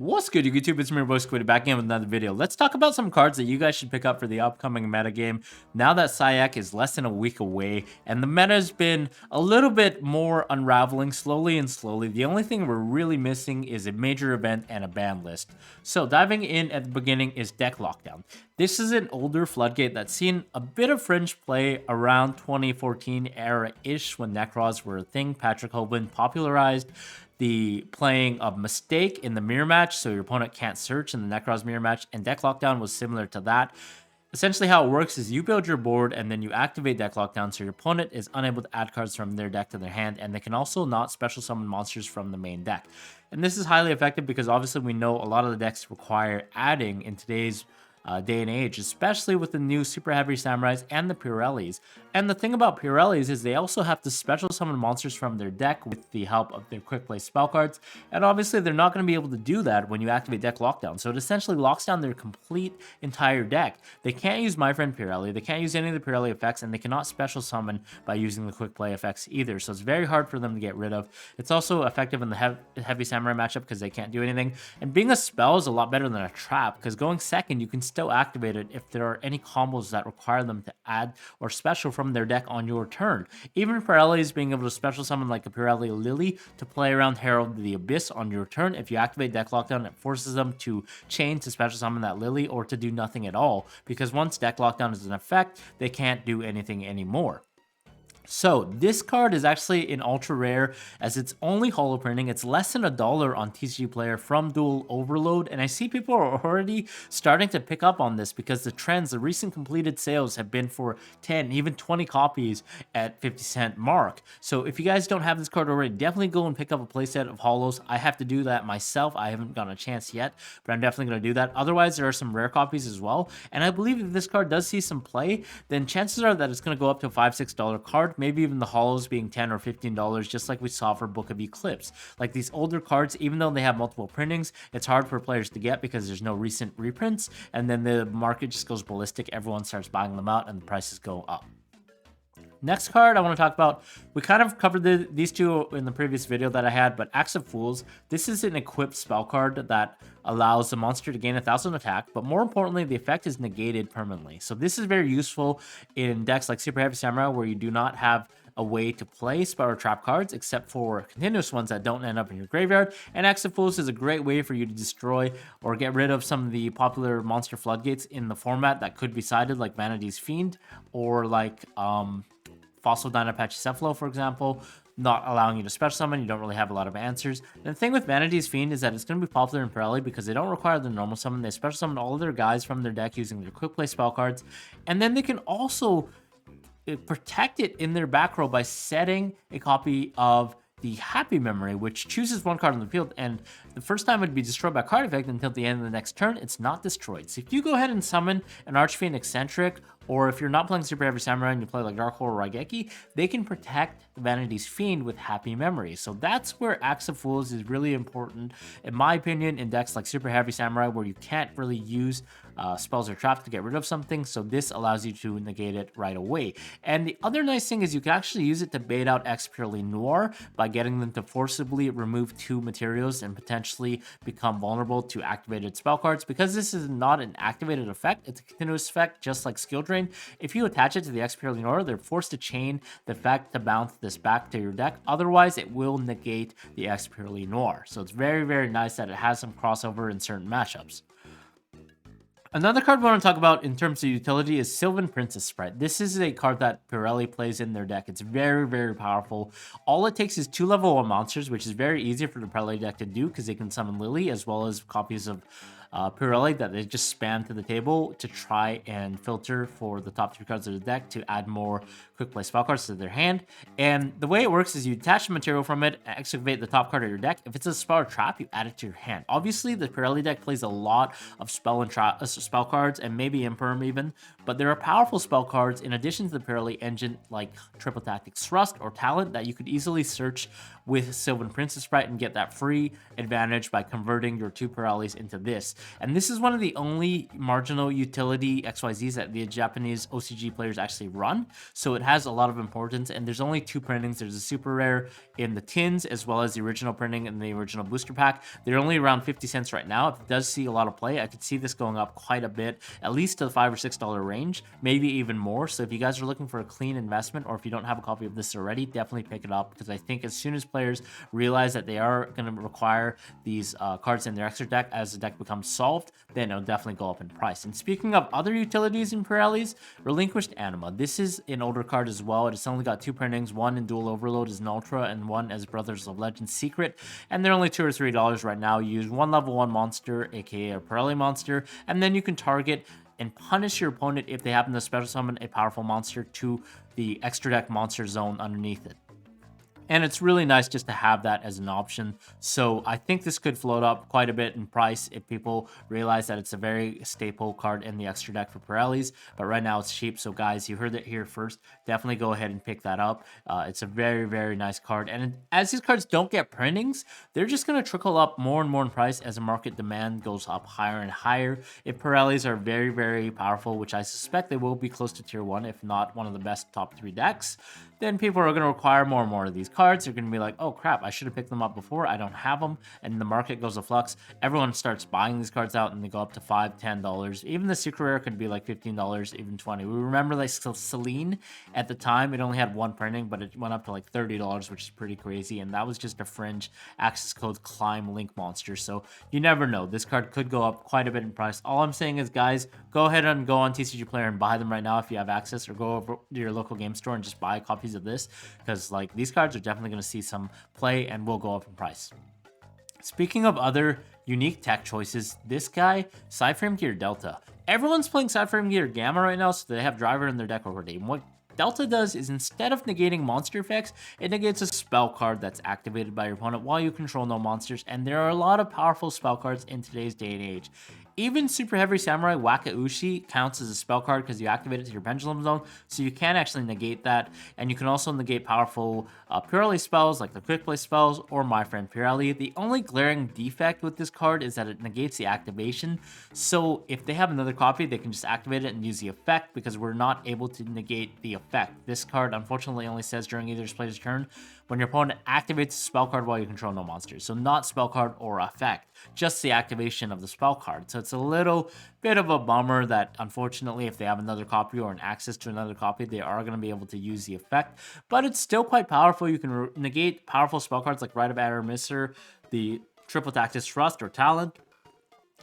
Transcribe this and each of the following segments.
What's good, YouTube? It's me, your boy Squiddy, back in with another video. Let's talk about some cards that you guys should pick up for the upcoming metagame. Now that SYAC is less than a week away, and the meta has been a little bit more unraveling slowly and slowly. The only thing we're really missing is a major event and a ban list. So diving in at the beginning is Deck Lockdown. This is an older floodgate that's seen a bit of fringe play around 2014 era-ish when Necros were a thing. Patrick Hoban popularized the playing of Mistake in the mirror match, so your opponent can't search in the Necros mirror match, and Deck Lockdown was similar to that. Essentially how it works is you build your board and then you activate Deck Lockdown so your opponent is unable to add cards from their deck to their hand, and they can also not special summon monsters from the main deck. And this is highly effective because obviously we know a lot of the decks require adding in today's day and age, especially with the new Super Heavy Samurais and the Pirellis. And the thing about Pirellis is they also have to special summon monsters from their deck with the help of their quick play spell cards, and obviously they're not going to be able to do that when you activate Deck Lockdown, so it essentially locks down their complete entire deck. They can't use My Friend Pirelli, they can't use any of the Pirelli effects, and they cannot special summon by using the quick play effects either, so it's very hard for them to get rid of. It's also effective in the Heavy Samurai matchup because they can't do anything, and being a spell is a lot better than a trap, because going second you can still activate it if there are any combos that require them to add or special from their deck on your turn. Even Pirellis being able to special summon like a Pirelli Lily to play around Herald of the Abyss on your turn, if you activate Deck Lockdown, it forces them to chain to special summon that Lily or to do nothing at all, because once Deck Lockdown is in effect, they can't do anything anymore. So this card is actually an ultra rare as it's only holo printing. It's less than $1 on TCG Player from Dual Overload, and I see people are already starting to pick up on this because the trends, the recent completed sales have been for 10, even 20 copies at 50-cent mark. So if you guys don't have this card already, definitely go and pick up a playset of holos. I have to do that myself. I haven't gotten a chance yet, but I'm definitely going to do that. Otherwise, there are some rare copies as well, and I believe if this card does see some play, then chances are that it's going to go up to a $5-6 card. Maybe even the holos being $10 or $15, just like we saw for Book of Eclipse. Like these older cards, even though they have multiple printings, it's hard for players to get because there's no recent reprints, and then the market just goes ballistic. Everyone starts buying them out and the prices go up. Next card I want to talk about, we kind of covered these two in the previous video that I had, but Axe of Fools. This is an equipped spell card that allows the monster to gain 1,000 attack, but more importantly, the effect is negated permanently. So this is very useful in decks like Super Heavy Samurai where you do not have a way to play spell or trap cards except for continuous ones that don't end up in your graveyard, and Axe of Fools is a great way for you to destroy or get rid of some of the popular monster floodgates in the format that could be sided, like Vanity's Fiend or like Fossil Dynapachi Cephalo, for example, not allowing you to special summon. You don't really have a lot of answers. And the thing with Vanity's Fiend is that it's going to be popular in Pirelli because they don't require the normal summon. They special summon all of their guys from their deck using their quick play spell cards, and then they can also protect it in their back row by setting a copy of the Happy Memory, which chooses one card on the field, and the first time it'd be destroyed by card effect until the end of the next turn, it's not destroyed. So if you go ahead and summon an Archfiend Eccentric, or if you're not playing Super Heavy Samurai and you play like Dark Hole or Raigeki, they can protect the Vanity's Fiend with Happy Memory. So that's where Axe of Fools is really important, in my opinion, in decks like Super Heavy Samurai where you can't really use spells or traps to get rid of something, so this allows you to negate it right away. And the other nice thing is you can actually use it to bait out X Purely Noir by getting them to forcibly remove 2 materials and potentially become vulnerable to activated spell cards. Because this is not an activated effect, it's a continuous effect just like Skill Drain. If you attach it to the X Purely Noir, they're forced to chain the effect to bounce this back to your deck, otherwise it will negate the X Purely Noir. So it's very, very nice that it has some crossover in certain matchups. Another card we want to talk about in terms of utility is SYLVAN Princesssprite. This is a card that Pirelli plays in their deck. It's very, very powerful. All it takes is 2 level 1 monsters, which is very easy for the Pirelli deck to do because they can summon Lily as well as copies of Pirelli that they just spam to the table to try and filter for the top 2 cards of the deck to add more quick play spell cards to their hand. And the way it works is you attach the material from it and activate the top card of your deck. If it's a spell or trap, you add it to your hand. Obviously, the Pirelli deck plays a lot of spell and trap spell cards and maybe Imperm even, but there are powerful spell cards in addition to the Pirelli engine like Triple Tactics Thrust or Talent that you could easily search with SYLVAN Princesssprite and get that free advantage by converting your 2 Pirellis into this. And this is one of the only marginal utility XYZs that the Japanese OCG players actually run. So it has a lot of importance, and there's only 2 printings. There's a super rare in the tins as well as the original printing in the original booster pack. They're only around 50 cents right now. If it does see a lot of play, I could see this going up quite a bit, at least to the $5 or $6 range, maybe even more. So if you guys are looking for a clean investment, or if you don't have a copy of this already, definitely pick it up, because I think as soon as players realize that they are going to require these cards in their extra deck as the deck becomes solved, then it'll definitely go up in price. And speaking of other utilities in Pirellis, Relinquished Anima. This is an older card as well. It's only got 2 printings, one in Dual Overload as an Ultra and one as Brothers of Legend Secret, and they're only $2 or $3 right now. You use one level 1 monster, aka a Pirelli monster, and then you can target and punish your opponent if they happen to special summon a powerful monster to the extra deck monster zone underneath it. And it's really nice just to have that as an option. So I think this could float up quite a bit in price if people realize that it's a very staple card in the extra deck for Pirellis. But right now it's cheap. So guys, you heard it here first. Definitely go ahead and pick that up. It's a very, very nice card. And as these cards don't get printings, they're just going to trickle up more and more in price as the market demand goes up higher and higher. If Pirellis are very, very powerful, which I suspect they will be close to tier 1, if not one of the best top 3 decks, then people are going to require more and more of these cards. They're going to be like, oh crap, I should have picked them up before. I don't have them. And the market goes a flux. Everyone starts buying these cards out, and they go up to $5, $10. Even the secret rare could be like $15, even $20. We remember like Celine at the time, it only had 1 printing, but it went up to like $30, which is pretty crazy. And that was just a fringe access code climb link monster. So you never know. This card could go up quite a bit in price. All I'm saying is, guys, go ahead and go on TCG Player and buy them right now if you have access, or go over to your local game store and just buy copies of this, because like these cards are definitely going to see some play and will go up in price. Speaking of other unique tech choices, this guy, PSY-FRAMEGEAR Delta. Everyone's playing PSY-FRAMEGEAR Gamma right now, so they have Driver in their deck already. And what Delta does is, instead of negating monster effects, it negates a spell card that's activated by your opponent while you control no monsters. And there are a lot of powerful spell cards in today's day and age. Even Super Heavy Samurai Wakaushi counts as a spell card because you activate it to your Pendulum Zone, so you can actually negate that. And you can also negate powerful Pirelli spells like the Quick Play spells or My Friend Pirelli. The only glaring defect with this card is that it negates the activation. So if they have another copy, they can just activate it and use the effect, because we're not able to negate the effect. This card unfortunately only says during either player's turn when your opponent activates a spell card while you control no monsters. So not spell card or effect, just the activation of the spell card. So it's a little bit of a bummer that unfortunately if they have another copy or an access to another copy, they are going to be able to use the effect. But it's still quite powerful. You can negate powerful spell cards like Rite of Aramisser, the Triple Tactics Thrust or Talent.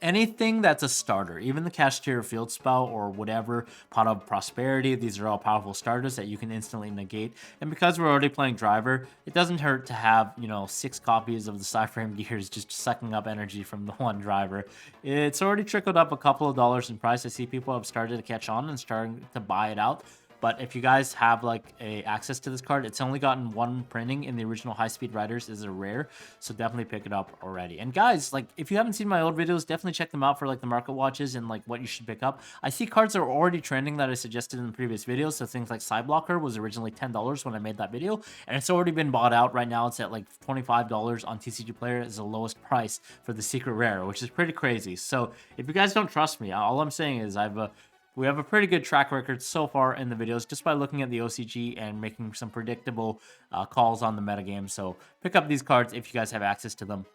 Anything that's a starter, even the Cashier Field Spell or whatever, Pot of Prosperity, these are all powerful starters that you can instantly negate. And because we're already playing Driver, it doesn't hurt to have, 6 copies of the PSY-FRAMEGEARs just sucking up energy from the one Driver. It's already trickled up a couple of dollars in price. I see people have started to catch on and starting to buy it out. But if you guys have like access to this card, it's only gotten 1 printing in the original High Speed Riders is a rare, so definitely pick it up already. And guys, like if you haven't seen my old videos, definitely check them out for like the market watches and like what you should pick up. I see cards that are already trending that I suggested in the previous videos. So things like Psyblocker was originally $10 when I made that video, and it's already been bought out. Right now it's at like $25 on TCG Player is the lowest price for the secret rare, which is pretty crazy. So if you guys don't trust me, all I'm saying is we have a pretty good track record so far in the videos just by looking at the OCG and making some predictable calls on the metagame. So pick up these cards if you guys have access to them.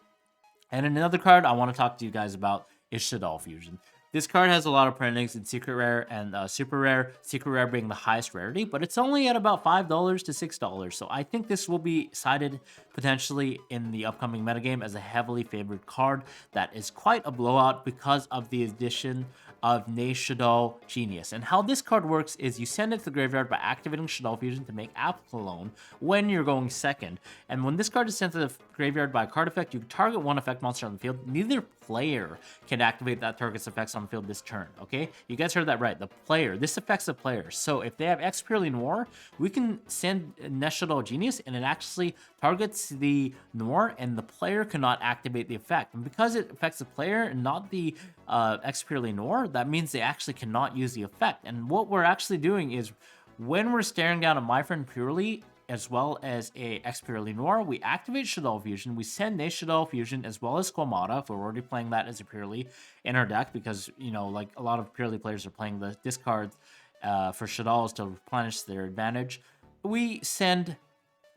And another card I want to talk to you guys about is SHADDOLL Fusion. This card has a lot of printings in Secret Rare and Super Rare, Secret Rare being the highest rarity, but it's only at about $5 to $6. So I think this will be cited potentially in the upcoming metagame as a heavily favored card that is quite a blowout because of the addition of SHADDOLL Genius. And how this card works is you send it to the graveyard by activating SHADDOLL Fusion to make Apolone when you're going second. And when this card is sent to the graveyard by a card effect, you target one effect monster on the field. Neither player can activate that target's effects on the field this turn, okay? You guys heard that right. The player. This affects the player. So if they have X Purely Noir, we can send SHADDOLL Genius and it actually targets the Noir and the player cannot activate the effect. And because it affects the player and not the X Purely Noir, that means they actually cannot use the effect. And what we're actually doing is when we're staring down at My Friend Purely, as well as a Experience Noir. We activate Shaddoll Fusion. We send a Shaddoll Fusion as well as Squamata if we're already playing that as a Purely in our deck, because, you know, like a lot of Purely players are playing the discards for Shaddolls to replenish their advantage. We send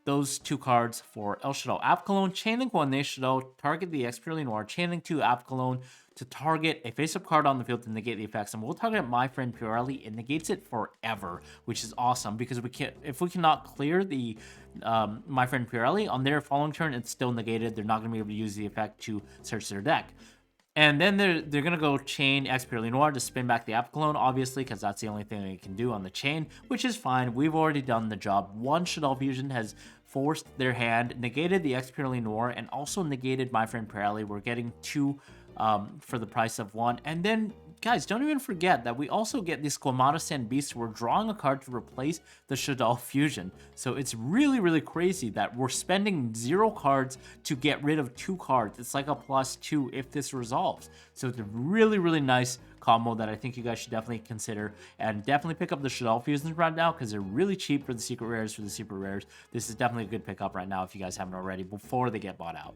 those 2 cards for El Shaddol App Cologne, Chainlink 1 Nate Shaddol, target the Experience Noir, Chainlink 2 App Cologne to target a face-up card on the field to negate the effects, and we'll target My Friend Purely. It negates it forever, which is awesome, because if we cannot clear the My Friend Purely on their following turn, it's still negated. They're not going to be able to use the effect to search their deck. And then they're going to go chain Experience Noir to spin back the App Cologne, obviously, because that's the only thing they can do on the chain, which is fine. We've already done the job. 1 Shaddoll Fusion has forced their hand, negated the Experience Noir, and also negated My Friend Purely. We're getting 2 for the price of 1. And then, guys, don't even forget that we also get this Squamata Sand Beast. We're drawing a card to replace the Shaddoll Fusion. So it's really, really crazy that we're spending 0 cards to get rid of 2 cards. It's like a +2 if this resolves. So it's a really, really nice combo that I think you guys should definitely consider, and definitely pick up the Shaddoll Fusions right now, because they're really cheap for the secret rares. This is definitely a good pickup right now if you guys haven't already, before they get bought out.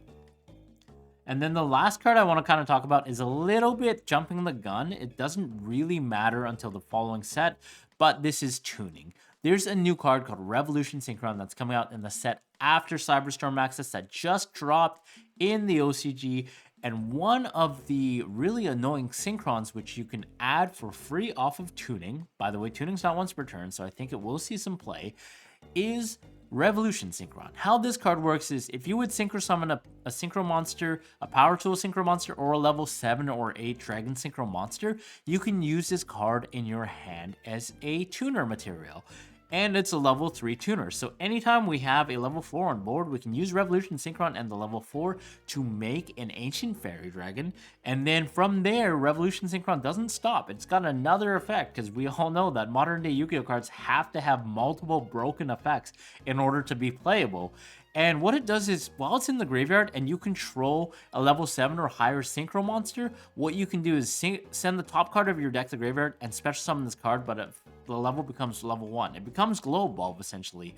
And then the last card I want to kind of talk about is a little bit jumping the gun. It doesn't really matter until the following set, but this is tuning. There's a new card called Revolution Synchron that's coming out in the set after Cyberstorm Access that just dropped in the OCG. And one of the really annoying synchrons, which you can add for free off of tuning, by the way, tuning's not once per turn, so I think it will see some play, is Revolution Synchron. How this card works is, if you would synchro summon a synchro monster, a power tool synchro monster, or a level 7 or 8 dragon synchro monster, you can use this card in your hand as a tuner material. And it's a level 3 tuner. So anytime we have a level 4 on board, we can use Revolution Synchron and the level 4 to make an Ancient Fairy Dragon. And then from there, Revolution Synchron doesn't stop. It's got another effect, because we all know that modern day Yu-Gi-Oh cards have to have multiple broken effects in order to be playable. And what it does is, while it's in the graveyard and you control a level 7 or higher synchro monster, what you can do is send the top card of your deck to the graveyard and special summon this card, but the level becomes level 1. It becomes Glow Bulb, essentially.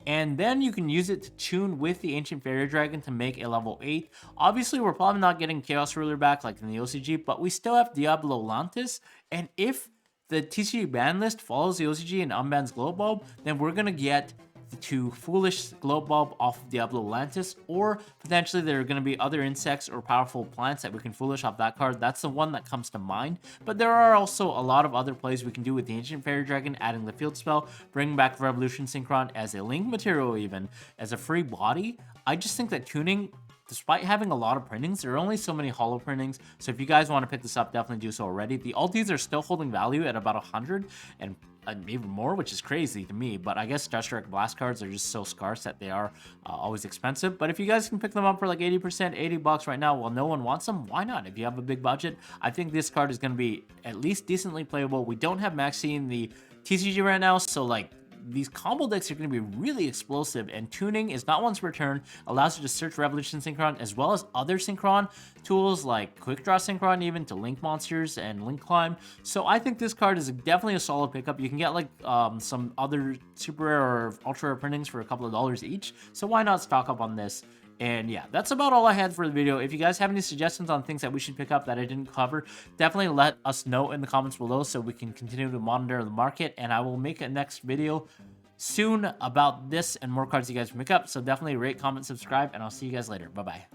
And then you can use it to tune with the Ancient Fairy Dragon to make a level 8. Obviously, we're probably not getting Chaos Ruler back like in the OCG, but we still have Diablo Lantis. And if the TCG ban list follows the OCG and unbans Glow Bulb, then we're going to get to Foolish Glow Bulb off of Diablo Lantis, or potentially there are going to be other insects or powerful plants that we can Foolish off that card. That's the one that comes to mind, but there are also a lot of other plays we can do with the Ancient Fairy Dragon, adding the field spell, bringing back Revolution Synchron as a link material, even as a free body. I just think that tuning, despite having a lot of printings, there are only so many holo printings, so if you guys want to pick this up, definitely do so already. The ultis are still holding value at about 100 and even more, which is crazy to me, but I guess Dust Direct Blast cards are just so scarce that they are always expensive. But if you guys can pick them up for like 80%, 80 bucks right now while no one wants them, why not? If you have a big budget, I think this card is going to be at least decently playable. We don't have Maxi in the TCG right now, so like, these combo decks are going to be really explosive, and tuning is not once per turn, allows you to search Revolution Synchron as well as other Synchron tools like Quick Draw Synchron, even to link monsters and link climb. So I think this card is definitely a solid pickup. You can get like some other super rare or ultra rare printings for a couple of dollars each, so why not stock up on this? And yeah, that's about all I had for the video. If you guys have any suggestions on things that we should pick up that I didn't cover, definitely let us know in the comments below so we can continue to monitor the market. And I will make a next video soon about this and more cards you guys can pick up. So definitely rate, comment, subscribe, and I'll see you guys later. Bye-bye.